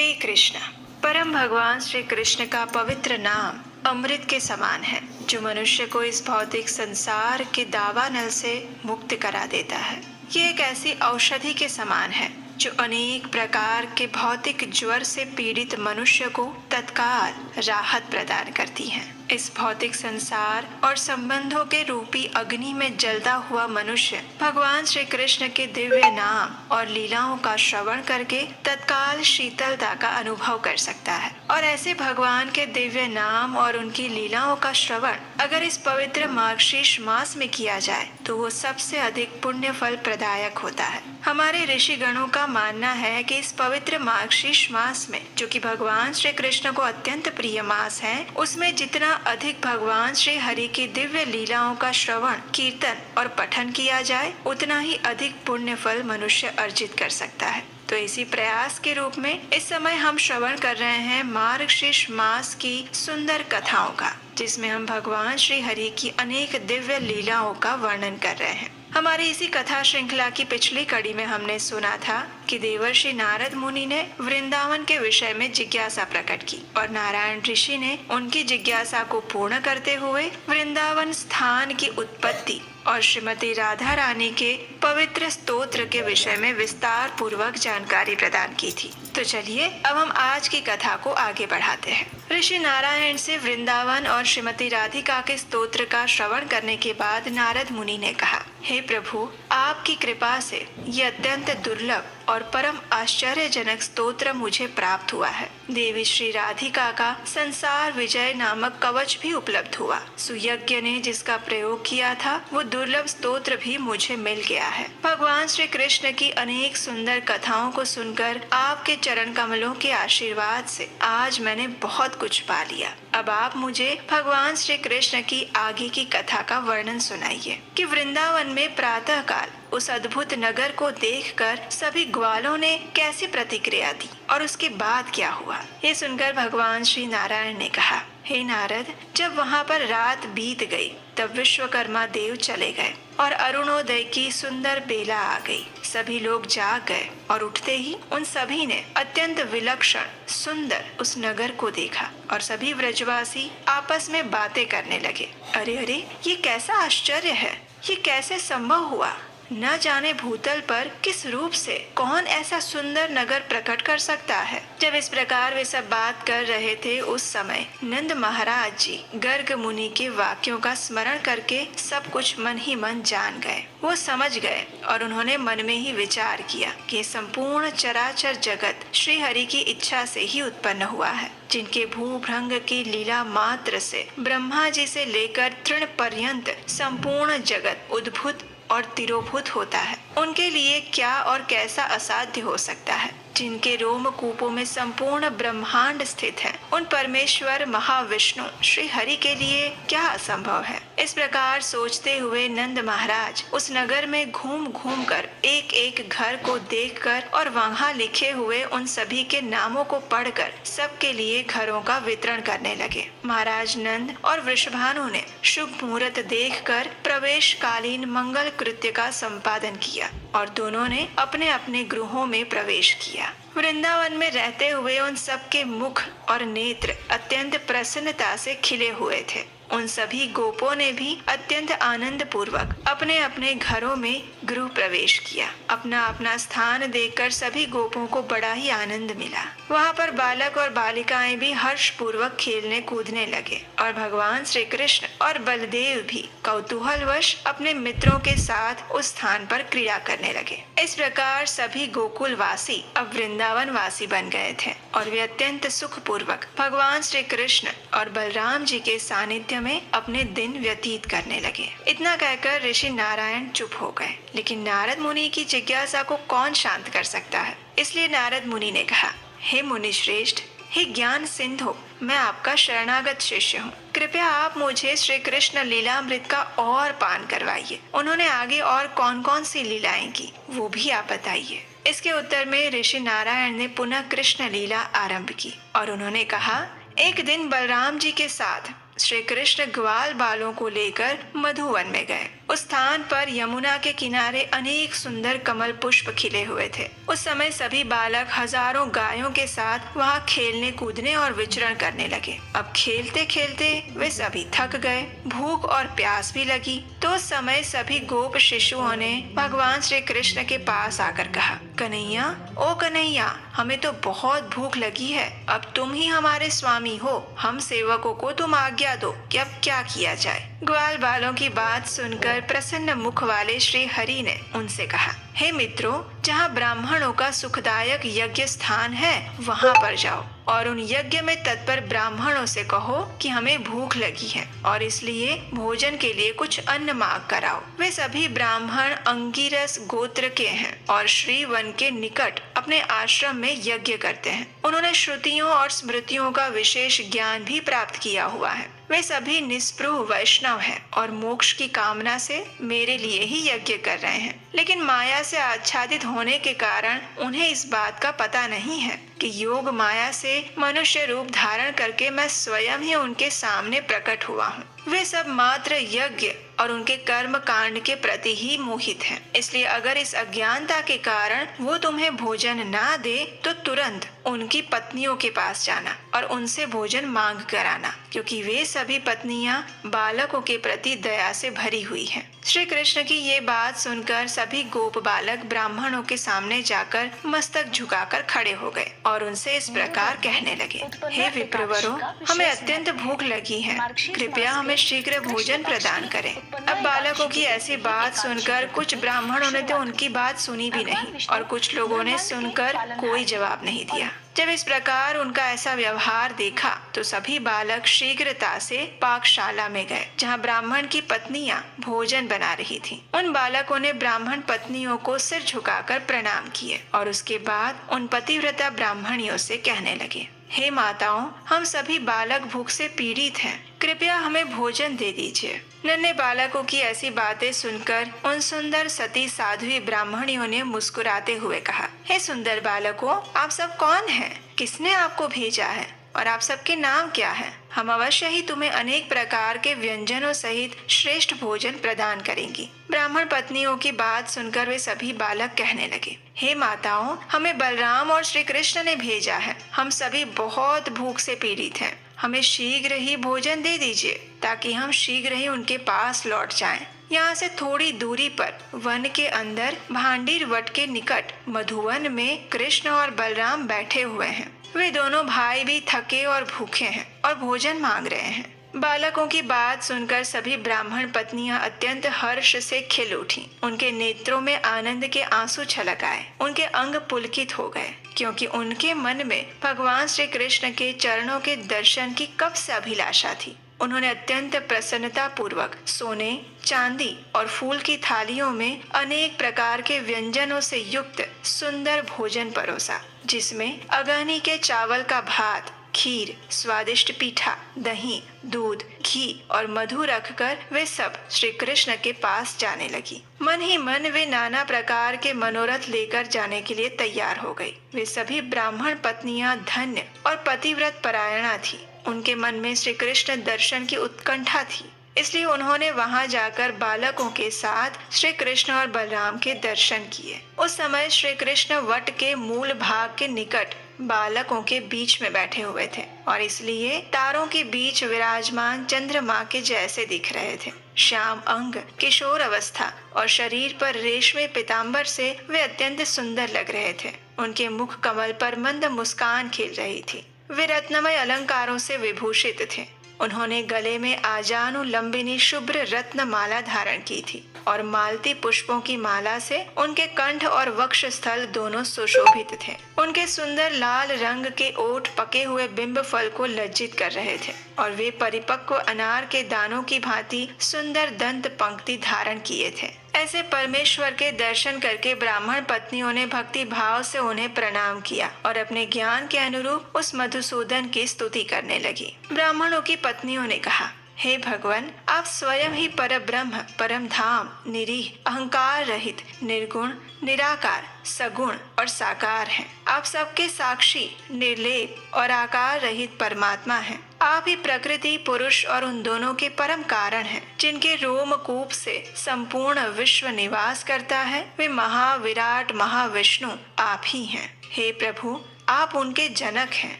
श्री कृष्ण। परम भगवान श्री कृष्ण का पवित्र नाम अमृत के समान है, जो मनुष्य को इस भौतिक संसार के दावानल से मुक्त करा देता है। ये एक ऐसी औषधि के समान है जो अनेक प्रकार के भौतिक ज्वर से पीड़ित मनुष्य को तत्काल राहत प्रदान करती है। इस भौतिक संसार और संबंधों के रूपी अग्नि में जलता हुआ मनुष्य भगवान श्री कृष्ण के दिव्य नाम और लीलाओं का श्रवण करके तत्काल शीतलता का अनुभव कर सकता है। और ऐसे भगवान के दिव्य नाम और उनकी लीलाओं का श्रवण अगर इस पवित्र मार्गशीर्ष मास में किया जाए तो वो सबसे अधिक पुण्य फल प्रदायक होता है। हमारे ऋषि गणों का मानना है कि इस पवित्र मार्गशीर्ष मास में, जो कि भगवान श्री कृष्ण को अत्यंत प्रिय मास है, उसमें जितना अधिक भगवान श्री हरि की दिव्य लीलाओं का श्रवण, कीर्तन और पठन किया जाए, उतना ही अधिक पुण्य फल मनुष्य अर्जित कर सकता है। तो इसी प्रयास के रूप में इस समय हम श्रवण कर रहे हैं मार्गशीर्ष मास की सुंदर कथाओं का, जिसमें हम भगवान श्री हरि की अनेक दिव्य लीलाओं का वर्णन कर रहे हैं। हमारी इसी कथा श्रृंखला की पिछली कड़ी में हमने सुना था कि देवर्षि नारद मुनि ने वृंदावन के विषय में जिज्ञासा प्रकट की और नारायण ऋषि ने उनकी जिज्ञासा को पूर्ण करते हुए वृंदावन स्थान की उत्पत्ति और श्रीमती राधा रानी के पवित्र स्तोत्र के विषय में विस्तार पूर्वक जानकारी प्रदान की थी। तो चलिए अब हम आज की कथा को आगे बढ़ाते हैं। ऋषि नारायण से वृंदावन और श्रीमती राधिका के स्तोत्र का श्रवण करने के बाद नारद मुनि ने कहा, हे प्रभु, आपकी कृपा से यह अत्यंत दुर्लभ और परम आश्चर्यजनक स्तोत्र मुझे प्राप्त हुआ है। देवी श्री राधिका का संसार विजय नामक कवच भी उपलब्ध हुआ। सुयज्ञ ने जिसका प्रयोग किया था वो दुर्लभ स्तोत्र भी मुझे मिल गया है। भगवान श्री कृष्ण की अनेक सुंदर कथाओं को सुनकर आपके चरण कमलों के आशीर्वाद से आज मैंने बहुत कुछ पा लिया। अब आप मुझे भगवान श्री कृष्ण की आगे की कथा का वर्णन सुनाइए कि वृंदावन में प्रातः काल उस अद्भुत नगर को देखकर सभी ग्वालों ने कैसी प्रतिक्रिया दी और उसके बाद क्या हुआ। ये सुनकर भगवान श्री नारायण ने कहा, हे नारद, जब वहाँ पर रात बीत गई तब विश्वकर्मा देव चले गए और अरुणोदय की सुंदर बेला आ गई। सभी लोग जाग गए और उठते ही उन सभी ने अत्यंत विलक्षण सुंदर उस नगर को देखा और सभी व्रजवासी आपस में बातें करने लगे। अरे अरे, ये कैसा आश्चर्य है, ये कैसे संभव हुआ। न जाने भूतल पर किस रूप से कौन ऐसा सुंदर नगर प्रकट कर सकता है। जब इस प्रकार वे सब बात कर रहे थे, उस समय नंद महाराज जी गर्ग मुनि के वाक्यों का स्मरण करके सब कुछ मन ही मन जान गए। वो समझ गए और उन्होंने मन में ही विचार किया कि संपूर्ण चराचर जगत श्री हरि की इच्छा से ही उत्पन्न हुआ है, जिनके भूभृंग की लीला मात्र से ब्रह्मा जी से लेकर तृण पर्यंत संपूर्ण जगत उद्भूत और तिरोभूत होता है। उनके लिए क्या और कैसा असाध्य हो सकता है। जिनके रोमकूपों में संपूर्ण ब्रह्मांड स्थित है, उन परमेश्वर महाविष्णु श्री हरि के लिए क्या असंभव है। इस प्रकार सोचते हुए नंद महाराज उस नगर में घूम घूम कर एक एक घर को देखकर और वहाँ लिखे हुए उन सभी के नामों को पढ़कर सबके लिए घरों का वितरण करने लगे। महाराज नंद और वृषभानु ने शुभ मुहूर्त देखकर प्रवेश कालीन मंगल कृत्य का संपादन किया और दोनों ने अपने अपने गृहों में प्रवेश किया। वृंदावन में रहते हुए उन सबके मुख और नेत्र अत्यंत प्रसन्नता से खिले हुए थे। उन सभी गोपों ने भी अत्यंत आनंद पूर्वक अपने अपने घरों में गृह प्रवेश किया। अपना अपना स्थान देखकर सभी गोपों को बड़ा ही आनंद मिला। वहाँ पर बालक और बालिकाएं भी हर्ष पूर्वक खेलने कूदने लगे और भगवान श्री कृष्ण और बलदेव भी कौतूहलवश अपने मित्रों के साथ उस स्थान पर क्रीड़ा करने लगे। इस प्रकार सभी गोकुल वासी अब वृंदावन वासी बन गए थे और वे अत्यंत सुख पूर्वक भगवान श्री कृष्ण और बलराम जी के सानिध्य में अपने दिन व्यतीत करने लगे। इतना कहकर ऋषि नारायण चुप हो गए, लेकिन नारद मुनि की जिज्ञासा को कौन शांत कर सकता है। इसलिए नारद मुनि ने कहा, हे मुनि श्रेष्ठ, हे ज्ञान सिंधु, मैं आपका शरणागत शिष्य हूँ। कृपया आप मुझे श्री कृष्ण लीलामृत का और पान करवाइए। उन्होंने आगे और कौन कौन सी लीलाएं की वो भी आप बताइए। इसके उत्तर में ऋषि नारायण ने पुनः कृष्ण लीला आरंभ की और उन्होंने कहा, एक दिन बलराम जी के साथ श्री कृष्ण ग्वाल बालों को लेकर मधुवन में गए। उस स्थान पर यमुना के किनारे अनेक सुंदर कमल पुष्प खिले हुए थे। उस समय सभी बालक हजारों गायों के साथ वहां खेलने कूदने और विचरण करने लगे। अब खेलते खेलते वे सभी थक गए, भूख और प्यास भी लगी। तो उस समय सभी गोप शिशुओं ने भगवान श्री कृष्ण के पास आकर कहा, कन्हैया, ओ कन्हैया, हमें तो बहुत भूख लगी है। अब तुम ही हमारे स्वामी हो, हम सेवकों को तुम आज्ञा दो कि अब क्या किया जाए। ग्वाल बालों की बात सुनकर प्रसन्न मुख वाले श्री हरि ने उनसे कहा, हे मित्रों, जहाँ ब्राह्मणों का सुखदायक यज्ञ स्थान है वहाँ पर जाओ और उन यज्ञ में तत्पर ब्राह्मणों से कहो कि हमें भूख लगी है और इसलिए भोजन के लिए कुछ अन्न मांग कर आओ। वे सभी ब्राह्मण अंगिरस गोत्र के हैं और श्री वन के निकट अपने आश्रम में यज्ञ करते हैं। उन्होंने श्रुतियों और स्मृतियों का विशेष ज्ञान भी प्राप्त किया हुआ है। वे सभी निस्पृह वैष्णव हैं और मोक्ष की कामना से मेरे लिए ही यज्ञ कर रहे हैं, लेकिन माया से आच्छादित होने के कारण उन्हें इस बात का पता नहीं है कि योग माया से मनुष्य रूप धारण करके मैं स्वयं ही उनके सामने प्रकट हुआ हूँ। वे सब मात्र यज्ञ और उनके कर्म कांड के प्रति ही मोहित हैं। इसलिए अगर इस अज्ञानता के कारण वो तुम्हें भोजन ना दे तो तुरंत उनकी पत्नियों के पास जाना और उनसे भोजन मांग कर आना, क्योंकि वे सभी पत्नियां बालकों के प्रति दया से भरी हुई हैं। श्री कृष्ण की ये बात सुनकर सभी गोप बालक ब्राह्मणों के सामने जाकर मस्तक झुकाकर खड़े हो गए और उनसे इस प्रकार कहने लगे, हे विप्रवरों, हमें अत्यंत भूख लगी है, कृपया हमें शीघ्र भोजन प्रदान करें। अब बालकों की ऐसी बात सुनकर कुछ ब्राह्मणों ने तो उनकी बात सुनी भी नहीं और कुछ लोगों ने सुनकर कोई जवाब नहीं दिया। जब इस प्रकार उनका ऐसा व्यवहार देखा तो सभी बालक शीघ्रता से पाकशाला में गए, जहाँ ब्राह्मण की पत्नियां भोजन बना रही थीं। उन बालकों ने ब्राह्मण पत्नियों को सिर झुकाकर प्रणाम किए और उसके बाद उन पतिव्रता ब्राह्मणियों से कहने लगे, हे माताओं, हम सभी बालक भूख से पीड़ित हैं, कृपया हमें भोजन दे दीजिए। नन्हे बालकों की ऐसी बातें सुनकर उन सुंदर सती साध्वी ब्राह्मणियों ने मुस्कुराते हुए कहा, हे सुंदर बालकों, आप सब कौन हैं? किसने आपको भेजा है और आप सबके नाम क्या है? हम अवश्य ही तुम्हें अनेक प्रकार के व्यंजनों सहित श्रेष्ठ भोजन प्रदान करेंगी। ब्राह्मण पत्नियों की बात सुनकर वे सभी बालक कहने लगे, हे माताओं, हमें बलराम और श्री कृष्ण ने भेजा है, हम सभी बहुत भूख से पीड़ित हैं, हमें शीघ्र ही भोजन दे दीजिए ताकि हम शीघ्र ही उनके पास लौट जाएं। यहाँ से थोड़ी दूरी पर वन के अंदर भांडीर वट के निकट मधुवन में कृष्ण और बलराम बैठे हुए हैं। वे दोनों भाई भी थके और भूखे हैं और भोजन मांग रहे हैं। बालकों की बात सुनकर सभी ब्राह्मण पत्नियां अत्यंत हर्ष से खिल उठी। उनके नेत्रों में आनंद के आंसू छलक आए, उनके अंग पुलकित हो गए, क्योंकि उनके मन में भगवान श्री कृष्ण के चरणों के दर्शन की कब से अभिलाषा थी। उन्होंने अत्यंत प्रसन्नता पूर्वक सोने, चांदी और फूल की थालियों में अनेक प्रकार के व्यंजनों से युक्त सुंदर भोजन परोसा, जिसमें अगहनी के चावल का भात, खीर, स्वादिष्ट पीठा, दही, दूध, घी और मधु रखकर वे सब श्री कृष्ण के पास जाने लगी। मन ही मन वे नाना प्रकार के मनोरथ लेकर जाने के लिए तैयार हो गई। वे सभी ब्राह्मण पत्नियां धन्य और पतिव्रत परायणा थी। उनके मन में श्री कृष्ण दर्शन की उत्कंठा थी, इसलिए उन्होंने वहां जाकर बालकों के साथ श्री कृष्ण और बलराम के दर्शन किए। उस समय श्री कृष्ण वट के मूल भाग के निकट बालकों के बीच में बैठे हुए थे और इसलिए तारों के बीच विराजमान चंद्रमा के जैसे दिख रहे थे। श्याम अंग, किशोर अवस्था और शरीर पर रेशमी पीताम्बर से वे अत्यंत सुंदर लग रहे थे। उनके मुख कमल पर मंद मुस्कान खिल रही थी। वे रत्नमय अलंकारों से विभूषित थे। उन्होंने गले में आजानुलंबिनी शुभ्र रत्न माला धारण की थी और मालती पुष्पों की माला से उनके कंठ और वक्ष स्थल दोनों सुशोभित थे। उनके सुंदर लाल रंग के ओठ पके हुए बिंब फल को लज्जित कर रहे थे और वे परिपक्व अनार के दानों की भांति सुंदर दंत पंक्ति धारण किए थे। ऐसे परमेश्वर के दर्शन करके ब्राह्मण पत्नियों ने भक्ति भाव से उन्हें प्रणाम किया और अपने ज्ञान के अनुरूप उस मधुसूदन की स्तुति करने लगी। ब्राह्मणों की पत्नियों ने कहा, हे भगवान, आप स्वयं ही पर ब्रह्म, परम धाम, निरीह, अहंकार रहित, निर्गुण, निराकार, सगुण और साकार हैं। आप सबके साक्षी, निर्लेप और आकार रहित परमात्मा हैं। आप ही प्रकृति, पुरुष और उन दोनों के परम कारण हैं, जिनके रोमकूप से संपूर्ण विश्व निवास करता है। वे महाविराट महाविष्णु आप ही हैं। हे प्रभु, आप उनके जनक हैं।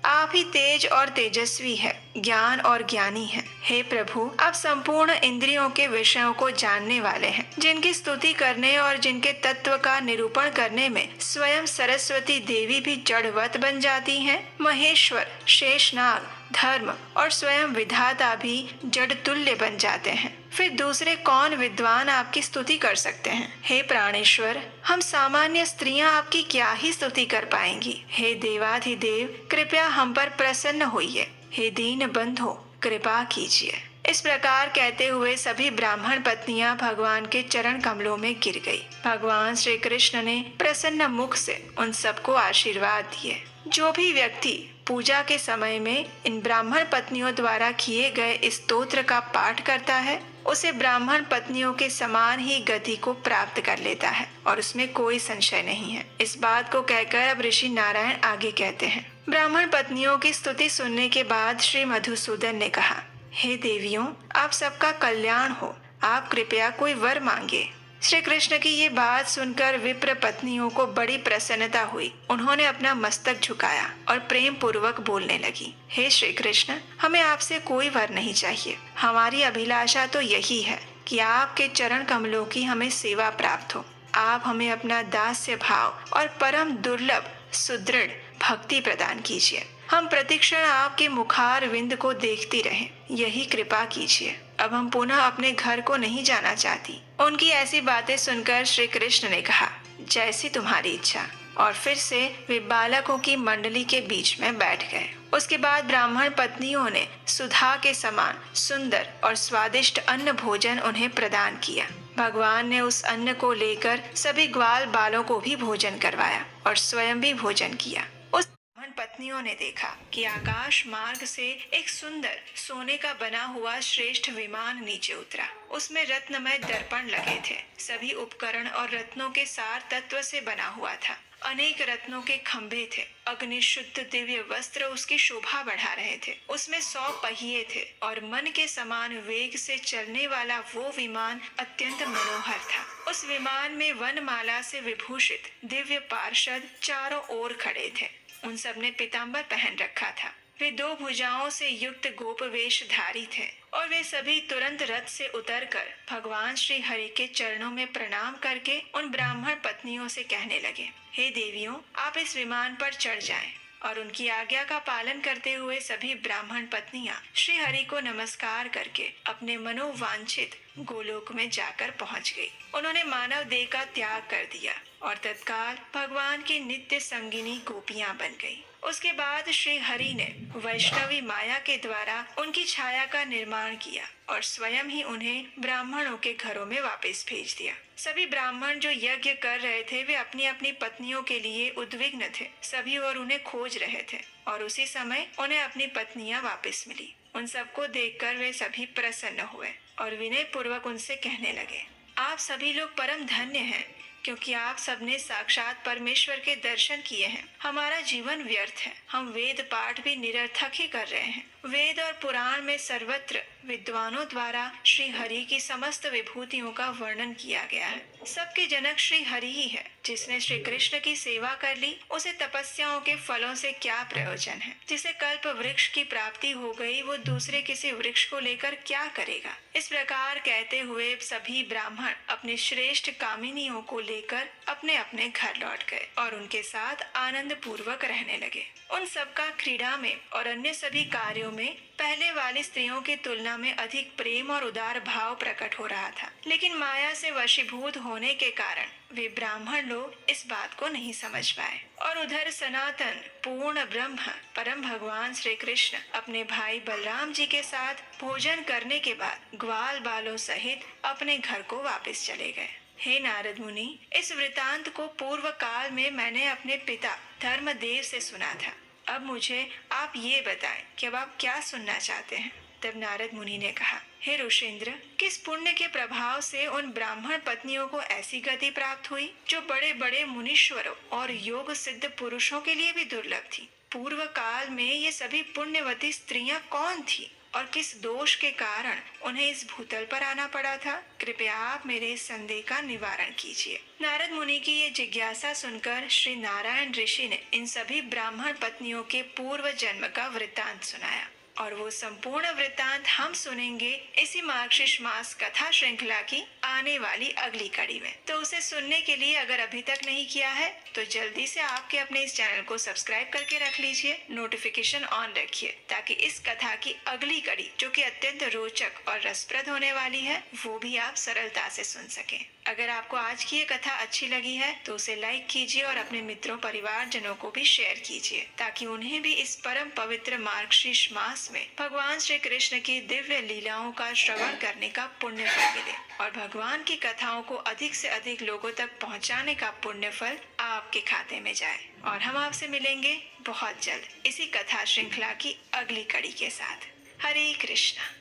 आप ही तेज और तेजस्वी है, ज्ञान और ज्ञानी है। हे प्रभु, आप संपूर्ण इंद्रियों के विषयों को जानने वाले हैं, जिनकी स्तुति करने और जिनके तत्व का निरूपण करने में स्वयं सरस्वती देवी भी जड़वत बन जाती हैं। महेश्वर, शेषनाग, धर्म और स्वयं विधाता भी जड़ तुल्य बन जाते हैं। फिर दूसरे कौन विद्वान आपकी स्तुति कर सकते हैं? हे प्राणेश्वर, हम सामान्य स्त्रियां आपकी क्या ही स्तुति कर पाएंगी। हे देवाधिदेव, कृपया हम पर प्रसन्न होइए। हे दीन बंधो, कृपा कीजिए। इस प्रकार कहते हुए सभी ब्राह्मण पत्नियां भगवान के चरण कमलों में गिर गई। भगवान श्री कृष्ण ने प्रसन्न मुख से उन सबको आशीर्वाद दिए। जो भी व्यक्ति पूजा के समय में इन ब्राह्मण पत्नियों द्वारा किए गए इस स्तोत्र का पाठ करता है, उसे ब्राह्मण पत्नियों के समान ही गति को प्राप्त कर लेता है और उसमें कोई संशय नहीं है। इस बात को कहकर अब ऋषि नारायण आगे कहते हैं। ब्राह्मण पत्नियों की स्तुति सुनने के बाद श्री मधुसूदन ने कहा, हे देवियों, आप सबका कल्याण हो। आप कृपया कोई वर मांगे। श्री कृष्ण की ये बात सुनकर विप्र पत्नियों को बड़ी प्रसन्नता हुई। उन्होंने अपना मस्तक झुकाया और प्रेम पूर्वक बोलने लगी, हे श्री कृष्ण, हमें आपसे कोई वर नहीं चाहिए। हमारी अभिलाषा तो यही है कि आपके चरण कमलों की हमें सेवा प्राप्त हो। आप हमें अपना दास्य भाव और परम दुर्लभ सुदृढ़ भक्ति प्रदान कीजिए। हम प्रतिक्षण आपके मुखार विंद को देखती रहें, यही कृपा कीजिए। अब हम पुनः अपने घर को नहीं जाना चाहती। उनकी ऐसी बातें सुनकर श्री कृष्ण ने कहा, जैसी तुम्हारी इच्छा। और फिर से वे बालकों की मंडली के बीच में बैठ गए। उसके बाद ब्राह्मण पत्नियों ने सुधा के समान सुंदर और स्वादिष्ट अन्न भोजन उन्हें प्रदान किया। भगवान ने उस अन्न को लेकर सभी ग्वाल बालों को भी भोजन करवाया और स्वयं भी भोजन किया। उस ब्राह्मण पत्नियों ने देखा कि आकाश मार्ग से एक सुंदर सोने का बना हुआ श्रेष्ठ विमान नीचे उतरा। उसमें रत्नमय दर्पण लगे थे। सभी उपकरण और रत्नों के सार तत्व से बना हुआ था। अनेक रत्नों के खंभे थे। अग्निशुद्ध दिव्य वस्त्र उसकी शोभा बढ़ा रहे थे। उसमें 100 पहिए थे और मन के समान वेग से चलने वाला वो विमान अत्यंत मनोहर था। उस विमान में वनमाला से विभूषित दिव्य पार्षद चारों ओर खड़े थे। उन सब ने पीताम्बर पहन रखा था। वे 2 भुजाओं से युक्त गोपवेशधारी थे और वे सभी तुरंत रथ से उतरकर भगवान श्री हरि के चरणों में प्रणाम करके उन ब्राह्मण पत्नियों से कहने लगे, हे देवियों, आप इस विमान पर चढ़ जाएं। और उनकी आज्ञा का पालन करते हुए सभी ब्राह्मण पत्नियां श्री हरि को नमस्कार करके अपने मनोवांछित गोलोक में जाकर पहुंच गई। उन्होंने मानव देह का त्याग कर दिया और तत्काल भगवान की नित्य संगिनी गोपियां बन गई। उसके बाद श्री हरि ने वैष्णवी माया के द्वारा उनकी छाया का निर्माण किया और स्वयं ही उन्हें ब्राह्मणों के घरों में वापस भेज दिया। सभी ब्राह्मण जो यज्ञ कर रहे थे, वे अपनी अपनी पत्नियों के लिए उद्विग्न थे। सभी और उन्हें खोज रहे थे और उसी समय उन्हें अपनी पत्नियां वापस मिली। उन सबको देखकर वे सभी प्रसन्न हुए और विनय पूर्वक उनसे कहने लगे, आप सभी लोग परम धन्य हैं, क्योंकि आप सबने साक्षात परमेश्वर के दर्शन किए हैं। हमारा जीवन व्यर्थ है। हम वेद पाठ भी निरर्थक ही कर रहे हैं। वेद और पुराण में सर्वत्र विद्वानों द्वारा श्री हरि की समस्त विभूतियों का वर्णन किया गया है। सबके जनक श्री हरि ही है। जिसने श्री कृष्ण की सेवा कर ली, उसे तपस्याओं के फलों से क्या प्रयोजन है। जिसे कल्प वृक्ष की प्राप्ति हो गई, वो दूसरे किसी वृक्ष को लेकर क्या करेगा। इस प्रकार कहते हुए सभी ब्राह्मण अपने श्रेष्ठ कामिनियों को लेकर अपने अपने घर लौट गए और उनके साथ आनंद पूर्वक रहने लगे। उन सबका क्रीड़ा में और अन्य सभी कार्यों में पहले वाली स्त्रियों की तुलना में अधिक प्रेम और उदार भाव प्रकट हो रहा था। लेकिन माया से वशीभूत होने के कारण वे ब्राह्मण लोग इस बात को नहीं समझ पाए। और उधर सनातन पूर्ण ब्रह्म परम भगवान श्री कृष्ण अपने भाई बलराम जी के साथ भोजन करने के बाद ग्वाल बालों सहित अपने घर को वापस चले गए। हे नारद मुनि, इस वृतांत को पूर्व काल में मैंने अपने पिता धर्मदेव से सुना था। अब मुझे आप ये बताएं कि अब आप क्या सुनना चाहते हैं। तब नारद मुनि ने कहा, हे ऋषेंद्र, किस पुण्य के प्रभाव से उन ब्राह्मण पत्नियों को ऐसी गति प्राप्त हुई जो बड़े बड़े मुनीश्वरों और योग सिद्ध पुरुषों के लिए भी दुर्लभ थी? पूर्व काल में ये सभी पुण्यवती स्त्रियां कौन थी और किस दोष के कारण उन्हें इस भूतल पर आना पड़ा था? कृपया आप मेरे इस संदेह का निवारण कीजिए। नारद मुनि की ये जिज्ञासा सुनकर श्री नारायण ऋषि ने इन सभी ब्राह्मण पत्नियों के पूर्व जन्म का वृत्तांत सुनाया और वो संपूर्ण वृत्तांत हम सुनेंगे इसी मार्गशीर्ष मास कथा श्रृंखला की आने वाली अगली कड़ी में। तो उसे सुनने के लिए अगर अभी तक नहीं किया है तो जल्दी से आपके अपने इस चैनल को सब्सक्राइब करके रख लीजिए, नोटिफिकेशन ऑन रखिए ताकि इस कथा की अगली कड़ी जो कि अत्यंत रोचक और रसप्रद होने वाली है वो भी आप सरलता से सुन सकें। अगर आपको आज की ये कथा अच्छी लगी है तो उसे लाइक कीजिए और अपने मित्रों परिवारजनों को भी शेयर कीजिए ताकि उन्हें भी इस परम पवित्र मार्गशीर्ष मास में भगवान श्री कृष्ण की दिव्य लीलाओं का श्रवण करने का पुण्य फल मिले और भगवान की कथाओं को अधिक से अधिक लोगों तक पहुंचाने का पुण्य फल आपके खाते में जाए। और हम आपसे मिलेंगे बहुत जल्द इसी कथा श्रृंखला की अगली कड़ी के साथ। हरे कृष्णा।